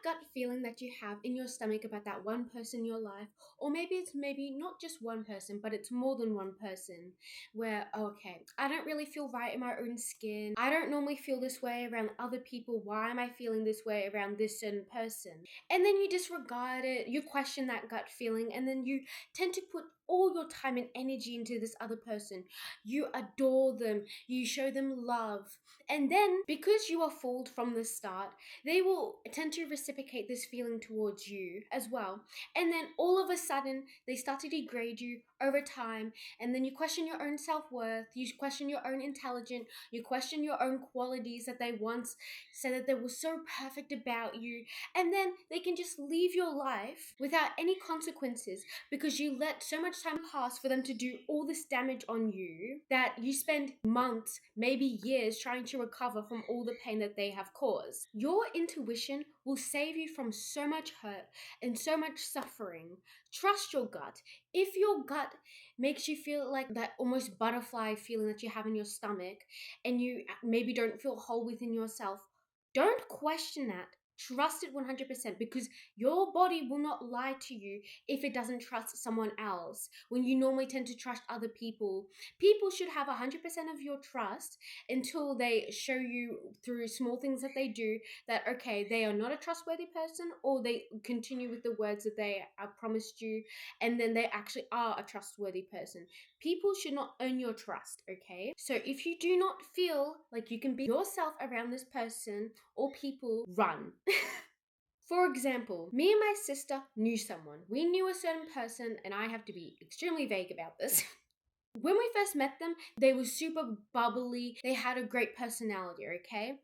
gut feeling that you have in your stomach about that one person in your life, or maybe it's not just one person, but it's more than one person, where, okay, I don't really feel right in my own skin. I don't normally feel this way around other people. Why am I feeling this way around this certain person? And then you disregard it, you question that gut feeling, and then you tend to put all your time and energy into this other person. You adore them, you show them love. And then, because you are fooled from the start, they will tend to reciprocate this feeling towards you as well. And then all of a sudden, they start to degrade you over time. And then you question your own self-worth, you question your own intelligence, you question your own qualities that they once said that they were so perfect about you. And then they can just leave your life without any consequences because you let so much time pass for them to do all this damage on you that you spend months, maybe years, trying to recover from all the pain that they have caused. Your intuition will save you from so much hurt and so much suffering. Trust your gut. If your gut makes you feel like that almost butterfly feeling that you have in your stomach and you maybe don't feel whole within yourself, don't question that. Trust it 100% because your body will not lie to you if it doesn't trust someone else. When you normally tend to trust other people, people should have 100% of your trust until they show you through small things that they do that, okay, they are not a trustworthy person, or they continue with the words that they promised you and then they actually are a trustworthy person. People should not earn your trust, okay? So if you do not feel like you can be yourself around this person or people, run. For example, me and my sister knew someone. We knew a certain person, and I have to be extremely vague about this. When we first met them, they were super bubbly. They had a great personality, okay?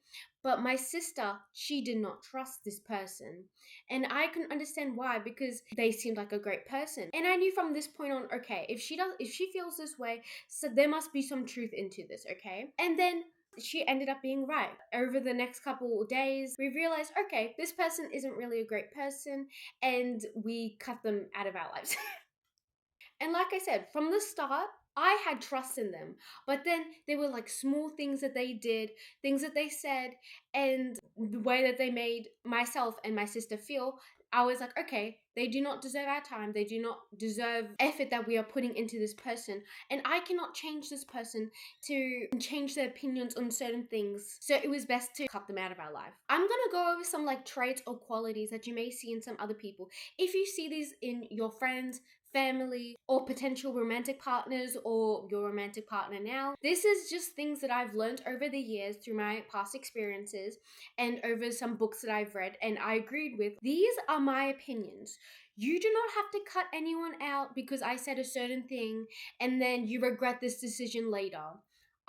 But my sister, she did not trust this person. And I can understand why, because they seemed like a great person. And I knew from this point on, okay, if she feels this way, so there must be some truth into this, okay? And then she ended up being right. Over the next couple of days, we realized, okay, this person isn't really a great person, and we cut them out of our lives. And like I said, from the start, I had trust in them. But then there were like small things that they did, things that they said, and the way that they made myself and my sister feel. I was like, okay, they do not deserve our time. They do not deserve effort that we are putting into this person. And I cannot change this person to change their opinions on certain things. So it was best to cut them out of our life. I'm going to go over some like traits or qualities that you may see in some other people. If you see these in your friends, family, or potential romantic partners, or your romantic partner now. This is just things that I've learned over the years through my past experiences and over some books that I've read and I agreed with. These are my opinions. You do not have to cut anyone out because I said a certain thing and then you regret this decision later.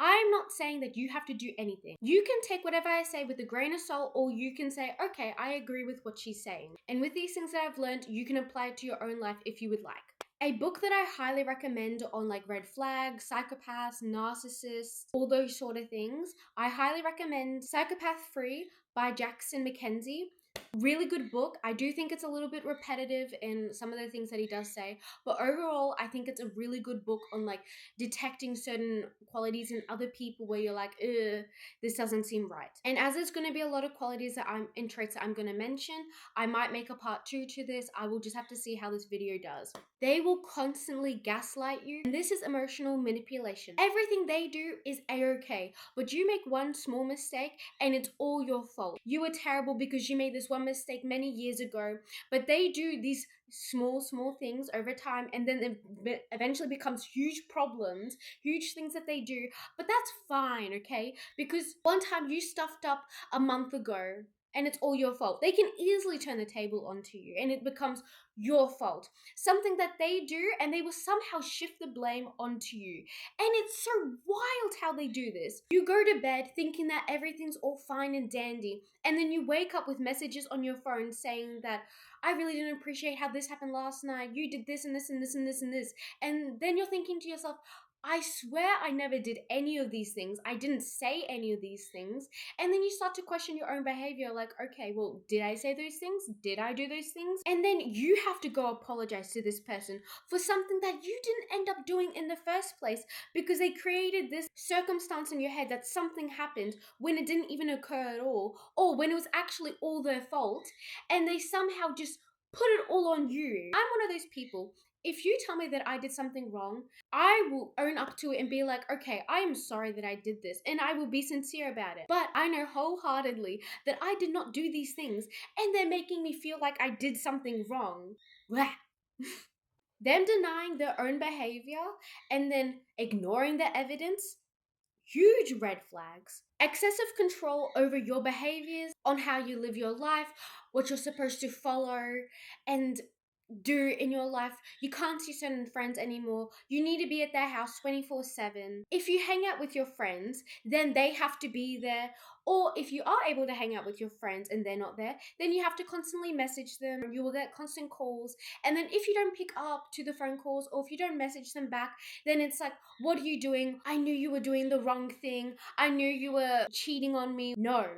I'm not saying that you have to do anything. You can take whatever I say with a grain of salt, or you can say, okay, I agree with what she's saying. And with these things that I've learned, you can apply it to your own life if you would like. A book that I highly recommend on like red flags, psychopaths, narcissists, all those sort of things, I highly recommend Psychopath Free by Jackson Mackenzie. Really good book. I do think it's a little bit repetitive in some of the things that he does say, but overall I think it's a really good book on like detecting certain qualities in other people where you're like, this doesn't seem right. And as there's going to be a lot of qualities that and traits that I'm going to mention, I might make a part 2 to this. I will just have to see how this video does. They will constantly gaslight you, and this is emotional manipulation. Everything they do is a-okay, but you make one small mistake and it's all your fault. You were terrible because you made this one mistake many years ago, but they do these small things over time, and then it eventually becomes huge problems, huge things that they do, but that's fine, okay? Because one time you stuffed up a month ago, and it's all your fault. They can easily turn the table onto you, and it becomes your fault. Something that they do, and they will somehow shift the blame onto you. And it's so wild how they do this. You go to bed thinking that everything's all fine and dandy, and then you wake up with messages on your phone saying that, I really didn't appreciate how this happened last night. You did this and this and this and this and this. And then you're thinking to yourself, I swear I never did any of these things. I didn't say any of these things. And then you start to question your own behavior like, okay, well, did I say those things? Did I do those things? And then you have to go apologize to this person for something that you didn't end up doing in the first place because they created this circumstance in your head that something happened when it didn't even occur at all, or when it was actually all their fault, and they somehow just put it all on you. I'm one of those people. If you tell me that I did something wrong, I will own up to it and be like, okay, I am sorry that I did this, and I will be sincere about it. But I know wholeheartedly that I did not do these things, and they're making me feel like I did something wrong. Blah. Them denying their own behavior and then ignoring the evidence, huge red flags. Excessive control over your behaviors, on how you live your life, what you're supposed to follow, and do in your life. You can't see certain friends anymore. You need to be at their house 24/7. If you hang out with your friends, then they have to be there. Or if you are able to hang out with your friends and they're not there, then you have to constantly message them. You will get constant calls. And then if you don't pick up to the phone calls, or if you don't message them back, then it's like, what are you doing? I knew you were doing the wrong thing. I knew you were cheating on me. No.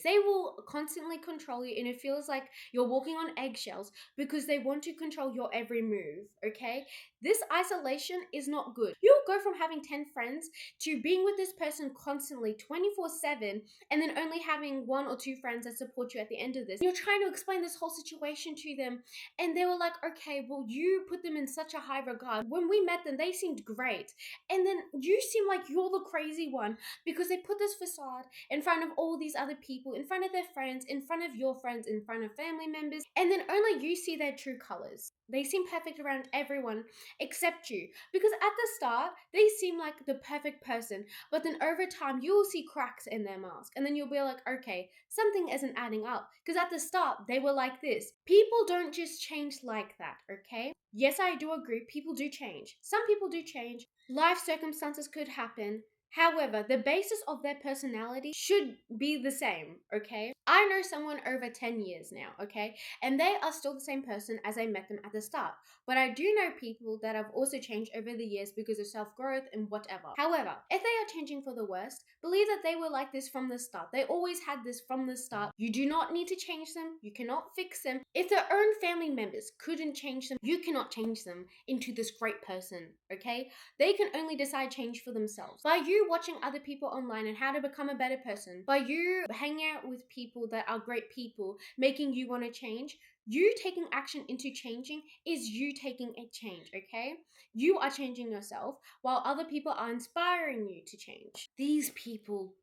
They will constantly control you, and it feels like you're walking on eggshells because they want to control your every move, okay? This isolation is not good. You'll go from having 10 friends to being with this person constantly 24/7, and then only having one or two friends that support you at the end of this. You're trying to explain this whole situation to them, and they were like, okay, well, you put them in such a high regard. When we met them, they seemed great. And then you seem like you're the crazy one because they put this facade in front of all these other people, in front of their friends, in front of your friends, in front of family members, and then only you see their true colors. They seem perfect around everyone except you, because at the start they seem like the perfect person, but then over time you will see cracks in their mask, and then you'll be like, okay, something isn't adding up, because at the start they were like this. People don't just change like that, okay? Yes, I do agree, people do change. Some people do change. Life circumstances could happen. However, the basis of their personality should be the same, okay? I know someone over 10 years now, okay? And they are still the same person as I met them at the start. But I do know people that have also changed over the years because of self-growth and whatever. However, if they are changing for the worst, believe that they were like this from the start. They always had this from the start. You do not need to change them. You cannot fix them. If their own family members couldn't change them, you cannot change them into this great person, okay? They can only decide change for themselves. By you watching other people online and how to become a better person, by you hanging out with people that are great people, making you want to change, you taking action into changing is you taking a change, okay? You are changing yourself while other people are inspiring you to change. These people,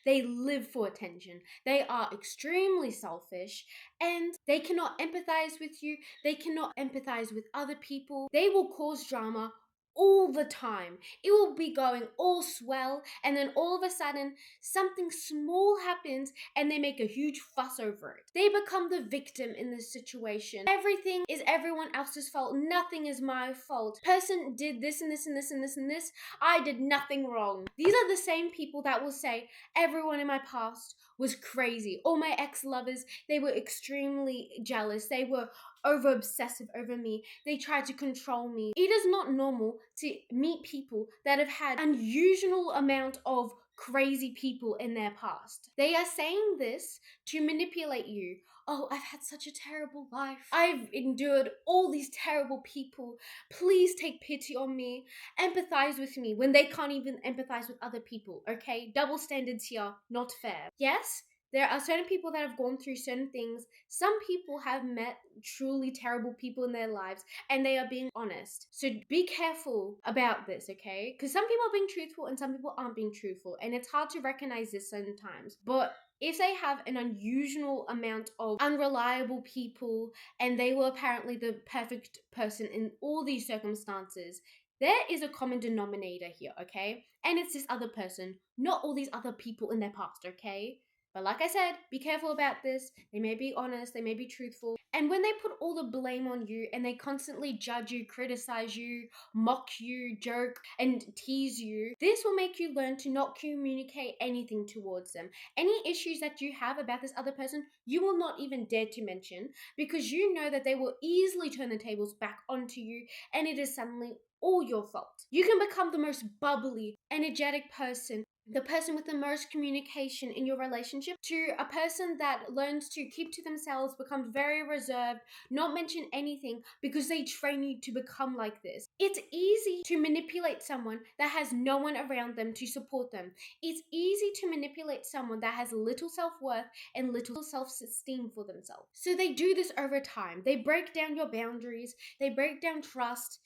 they live for attention. They are extremely selfish, and they cannot empathize with you. They cannot empathize with other people. They will cause drama all the time. It will be going all swell, and then all of a sudden something small happens and they make a huge fuss over it. They become the victim in this situation. Everything is everyone else's fault. Nothing is my fault. Person did this and this and this and this and this. I did nothing wrong. These are the same people that will say everyone in my past was crazy. All my ex-lovers, they were extremely jealous. They were over obsessive over me. They tried to control me. It is not normal to meet people that have had unusual amount of crazy people in their past. They are saying this to manipulate you. Oh, I've had such a terrible life. I've endured all these terrible people. Please take pity on me. Empathize with me when they can't even empathize with other people, okay? Double standards here, not fair. Yes, there are certain people that have gone through certain things. Some people have met truly terrible people in their lives, and they are being honest. So be careful about this, okay? Because some people are being truthful and some people aren't being truthful, and it's hard to recognize this sometimes. But if they have an unusual amount of unreliable people and they were apparently the perfect person in all these circumstances, there is a common denominator here, okay? And it's this other person, not all these other people in their past, okay? But like I said, be careful about this. They may be honest, they may be truthful. And when they put all the blame on you and they constantly judge you, criticize you, mock you, joke, and tease you, this will make you learn to not communicate anything towards them. Any issues that you have about this other person, you will not even dare to mention, because you know that they will easily turn the tables back onto you, and it is suddenly all your fault. You can become the most bubbly, energetic person, the person with the most communication in your relationship, to a person that learns to keep to themselves, becomes very reserved, not mention anything because they train you to become like this. It's easy to manipulate someone that has no one around them to support them. It's easy to manipulate someone that has little self-worth and little self-esteem for themselves. So they do this over time. They break down your boundaries, they break down trust,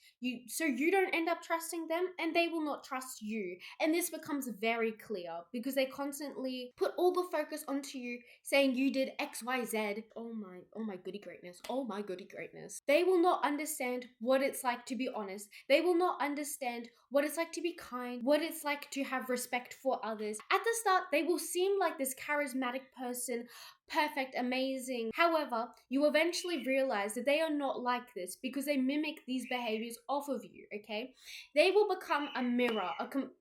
so you don't end up trusting them, and they will not trust you. And this becomes very clear because they constantly put all the focus onto you, saying you did XYZ. Oh my goody greatness. Oh my goody greatness. They will not understand what it's like to be honest. They will not understand what it's like to be kind, what it's like to have respect for others. At the start, they will seem like this charismatic person, perfect, amazing. However, you eventually realize that they are not like this because they mimic these behaviors off of you, okay? They will become a mirror,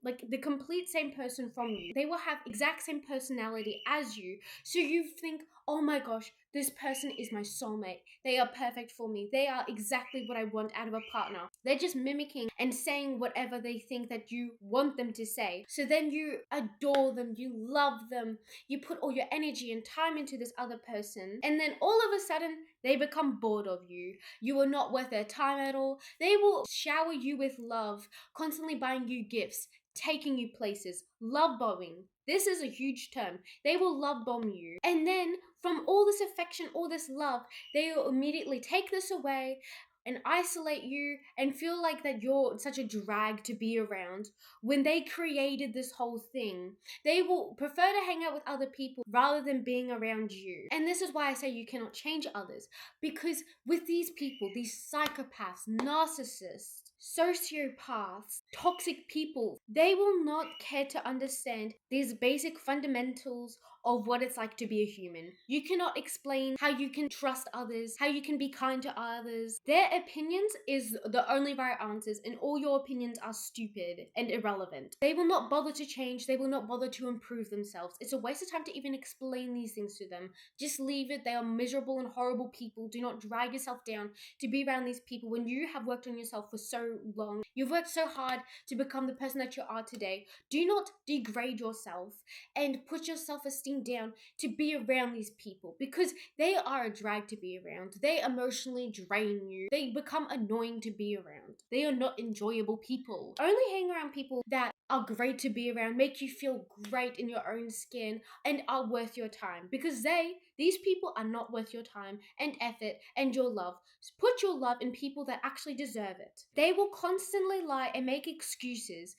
like the complete same person from you. They will have exact same personality as you. So you think, oh my gosh, this person is my soulmate. They are perfect for me. They are exactly what I want out of a partner. They're just mimicking and saying whatever they think that you want them to say. So then you adore them, you love them, you put all your energy and time into this other person, and then all of a sudden they become bored of you. You are not worth their time at all. They will shower you with love, constantly buying you gifts, taking you places, love bombing. This is a huge term. They will love bomb you. And then from all this affection, all this love, they will immediately take this away and isolate you and feel like that you're such a drag to be around. When they created this whole thing, they will prefer to hang out with other people rather than being around you. And this is why I say you cannot change others, because with these people, these psychopaths, narcissists, sociopaths, toxic people, they will not care to understand these basic fundamentals of what it's like to be a human. You cannot explain how you can trust others, how you can be kind to others. Their opinions is the only right answers, and all your opinions are stupid and irrelevant. They will not bother to change, they will not bother to improve themselves. It's a waste of time to even explain these things to them. Just leave it. They are miserable and horrible people. Do not drag yourself down to be around these people when you have worked on yourself for so long. You've worked so hard to become the person that you are today. Do not degrade yourself and put your self-esteem down to be around these people, because they are a drag to be around. They emotionally drain you. They become annoying to be around. They are not enjoyable people. Only hang around people that are great to be around, make you feel great in your own skin, and are worth your time, because these people are not worth your time and effort and your love. Put your love in people that actually deserve it. They will constantly lie and make excuses.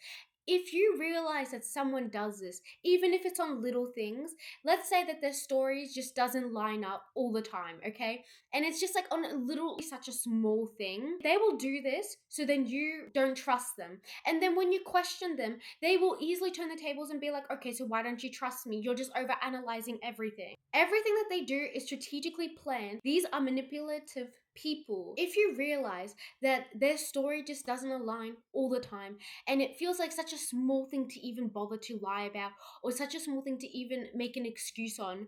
If you realize that someone does this, even if it's on little things, let's say that their stories just doesn't line up all the time, okay? And it's just like on a little, such a small thing. They will do this so then you don't trust them. And then when you question them, they will easily turn the tables and be like, okay, so why don't you trust me? You're just over analyzing everything. Everything that they do is strategically planned. These are manipulative people. If you realize that their story just doesn't align all the time, and it feels like such a small thing to even bother to lie about, or such a small thing to even make an excuse on,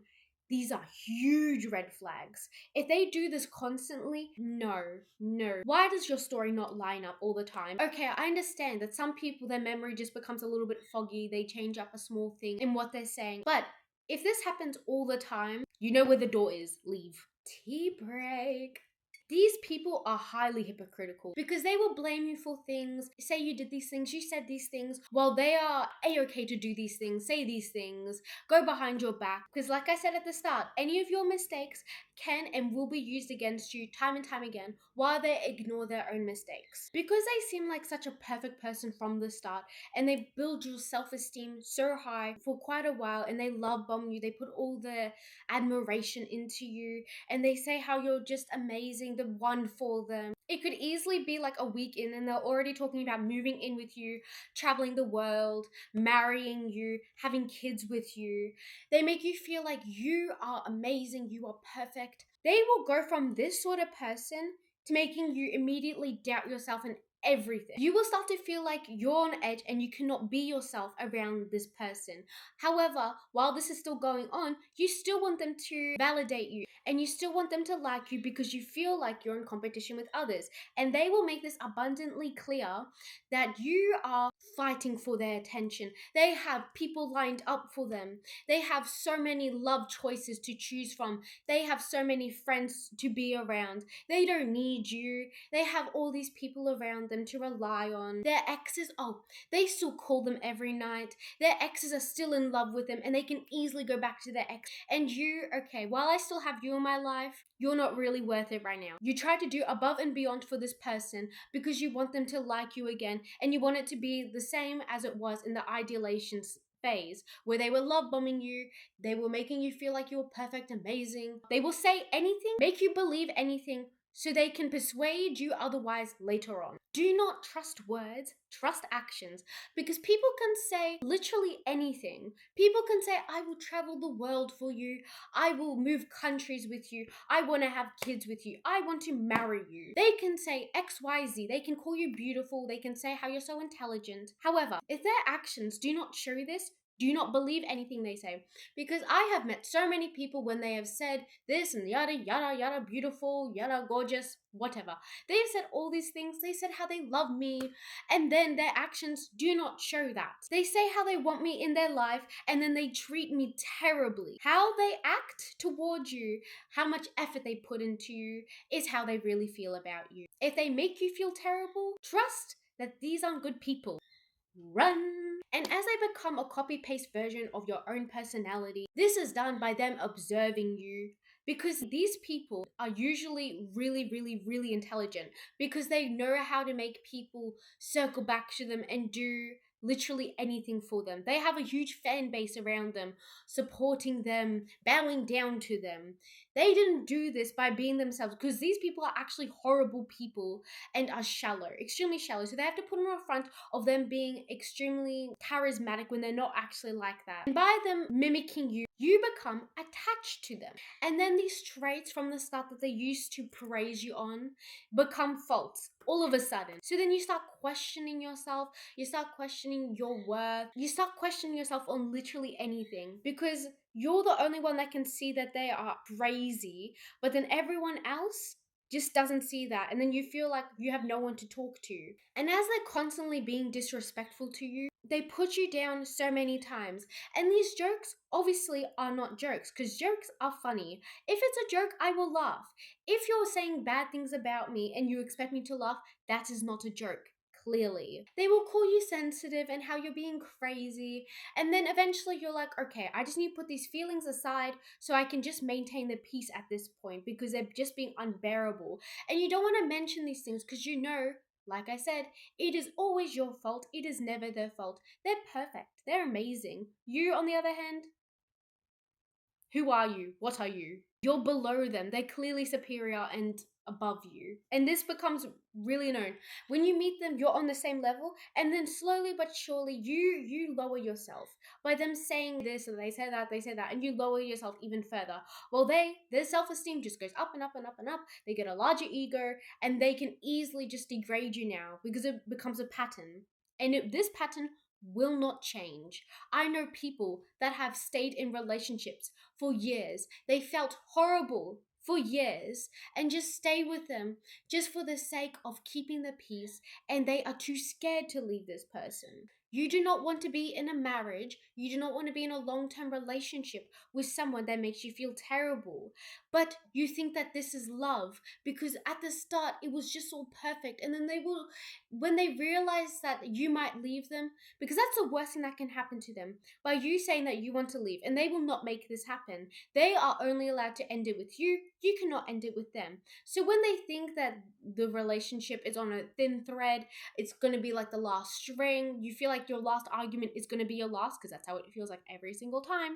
these are huge red flags. If they do this constantly, no. Why does your story not line up all the time? Okay, I understand that some people, their memory just becomes a little bit foggy. They change up a small thing in what they're saying. But if this happens all the time, you know where the door is. Leave. Tea break. These people are highly hypocritical because they will blame you for things, say you did these things, you said these things, while they are a-okay to do these things, say these things, go behind your back. Because like I said at the start, any of your mistakes can and will be used against you time and time again while they ignore their own mistakes. Because they seem like such a perfect person from the start, and they build your self-esteem so high for quite a while, and they love bomb you, they put all their admiration into you, and they say how you're just amazing, the one for them. It could easily be like a week in and they're already talking about moving in with you, traveling the world, marrying you, having kids with you. They make you feel like you are amazing, you are perfect. They will go from this sort of person to making you immediately doubt yourself and everything. You will start to feel like you're on edge and you cannot be yourself around this person. However, while this is still going on, you still want them to validate you and you still want them to like you because you feel like you're in competition with others. And they will make this abundantly clear that you are fighting for their attention. They have people lined up for them. They have so many love choices to choose from. They have so many friends to be around. They don't need you. They have all these people around them to rely on. Their exes, oh, they still call them every night. Their exes are still in love with them and they can easily go back to their ex. And you, okay, while I still have you in my life, you're not really worth it right now. You try to do above and beyond for this person because you want them to like you again and you want it to be the same as it was in the idealization phase where they were love bombing you, they were making you feel like you were perfect, amazing. They will say anything, make you believe anything so they can persuade you otherwise later on. Do not trust words, trust actions, because people can say literally anything. People can say, I will travel the world for you, I will move countries with you, I want to have kids with you, I want to marry you. They can say XYZ, they can call you beautiful, they can say how you're so intelligent. However, if their actions do not show this, do not believe anything they say. Because I have met so many people when they have said this and yada, yada, yada, beautiful, yada, gorgeous, whatever. They've said all these things. They said how they love me, and then their actions do not show that. They say how they want me in their life, and then they treat me terribly. How they act towards you, how much effort they put into you, is how they really feel about you. If they make you feel terrible, trust that these aren't good people. Run. And as they become a copy-paste version of your own personality, this is done by them observing you, because these people are usually really, really, really intelligent because they know how to make people circle back to them and do literally anything for them. They have a huge fan base around them, supporting them, bowing down to them. They didn't do this by being themselves because these people are actually horrible people and are shallow, extremely shallow. So they have to put on a front of them being extremely charismatic when they're not actually like that. And by them mimicking you, you become attached to them. And then these traits from the start that they used to praise you on become false all of a sudden. So then you start questioning yourself, you start questioning your worth, you start questioning yourself on literally anything because you're the only one that can see that they are crazy, but then everyone else just doesn't see that, and then you feel like you have no one to talk to. And as they're constantly being disrespectful to you, they put you down so many times. And these jokes obviously are not jokes because jokes are funny. If it's a joke, I will laugh. If you're saying bad things about me and you expect me to laugh, that is not a joke. Clearly, they will call you sensitive and how you're being crazy, and then eventually you're like, okay, I just need to put these feelings aside so I can just maintain the peace at this point because they're just being unbearable. And you don't want to mention these things because you know, like I said, it is always your fault. It is never their fault. They're perfect. They're amazing. You, on the other hand, who are you? What are you? You're below them. They're clearly superior and above you. And this becomes really known. When you meet them, you're on the same level, and then slowly but surely you lower yourself by them saying this and they say that, and you lower yourself even further. Well, their self-esteem just goes up and up and up and up. They get a larger ego, and they can easily just degrade you now because it becomes a pattern. And this pattern will not change. I know people that have stayed in relationships for years. They felt horrible for years and just stay with them just for the sake of keeping the peace, and they are too scared to leave this person. You do not want to be in a marriage. You do not want to be in a long-term relationship with someone that makes you feel terrible. But you think that this is love because at the start it was just all perfect. And then when they realize that you might leave them, because that's the worst thing that can happen to them, by you saying that you want to leave, and they will not make this happen. They are only allowed to end it with you. You cannot end it with them. So when they think that the relationship is on a thin thread, it's going to be like the last string, you feel like your last argument is going to be your last, because that's how it feels like every single time.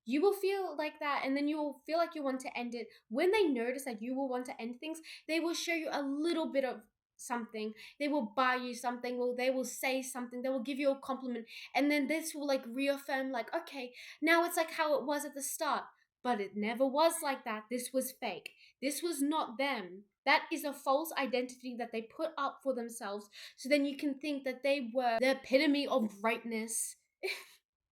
You will feel like that, and then you will feel like you want to end it. When they notice that you will want to end things, they will show you a little bit of something. They will buy you something, or they will say something, they will give you a compliment, and then this will like reaffirm like, okay, now it's like how it was at the start. But it never was like that. This was fake. This was not them. That is a false identity that they put up for themselves. So then you can think that they were the epitome of greatness.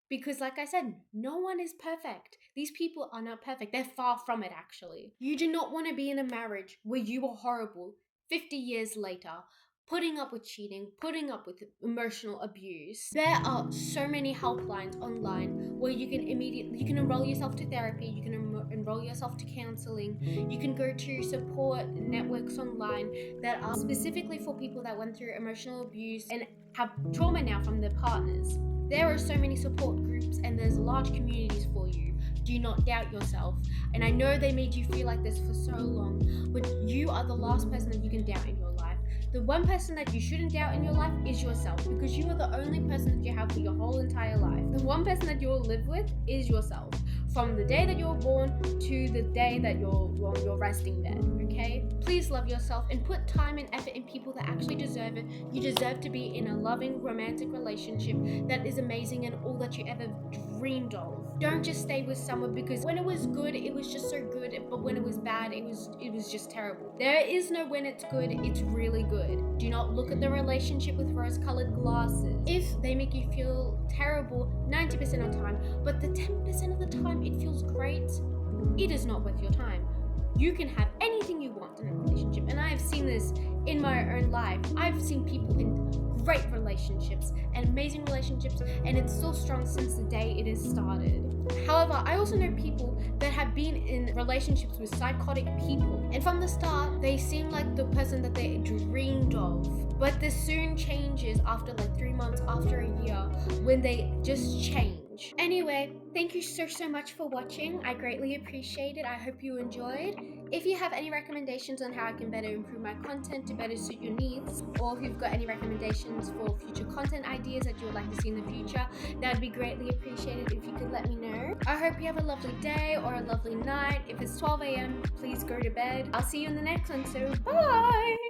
Because like I said, no one is perfect. These people are not perfect. They're far from it, actually. You do not want to be in a marriage where you are horrible 50 years later, putting up with cheating, putting up with emotional abuse. There are so many helplines online where you can enroll yourself to therapy, you can enroll yourself to counseling, you can go to support networks online that are specifically for people that went through emotional abuse and have trauma now from their partners. There are so many support groups and there's large communities for you. Do not doubt yourself. And I know they made you feel like this for so long, but you are the last person that you can doubt in your life. The one person that you shouldn't doubt in your life is yourself, because you are the only person that you have for your whole entire life. The one person that you will live with is yourself. From the day that you were born to the day that you're resting there, okay? Please love yourself and put time and effort in people that actually deserve it. You deserve to be in a loving, romantic relationship that is amazing and all that you ever dreamed of. Don't just stay with someone because when it was good, it was just so good, but when it was bad, it was just terrible. There is no when it's good, it's really good. Do not look at the relationship with rose-colored glasses. If they make you feel terrible 90% of the time, but the 10% of the time it feels great, it is not worth your time. You can have anything you want in a relationship, and I have seen this in my own life. I've seen people in great relationships and amazing relationships, and it's still strong since the day it has started. However, I also know people that have been in relationships with psychotic people, and from the start they seem like the person that they dreamed of, but this soon changes after like 3 months, after a year, when they just change. Anyway, thank you so much for watching. I greatly appreciate it. I hope you enjoyed. If you have any recommendations on how I can better improve my content to better suit your needs, or if you've got any recommendations for future content ideas that you would like to see in the future, that would be greatly appreciated if you could let me know. I hope you have a lovely day or a lovely night. If it's 12 a.m., please go to bed. I'll see you in the next one, so bye!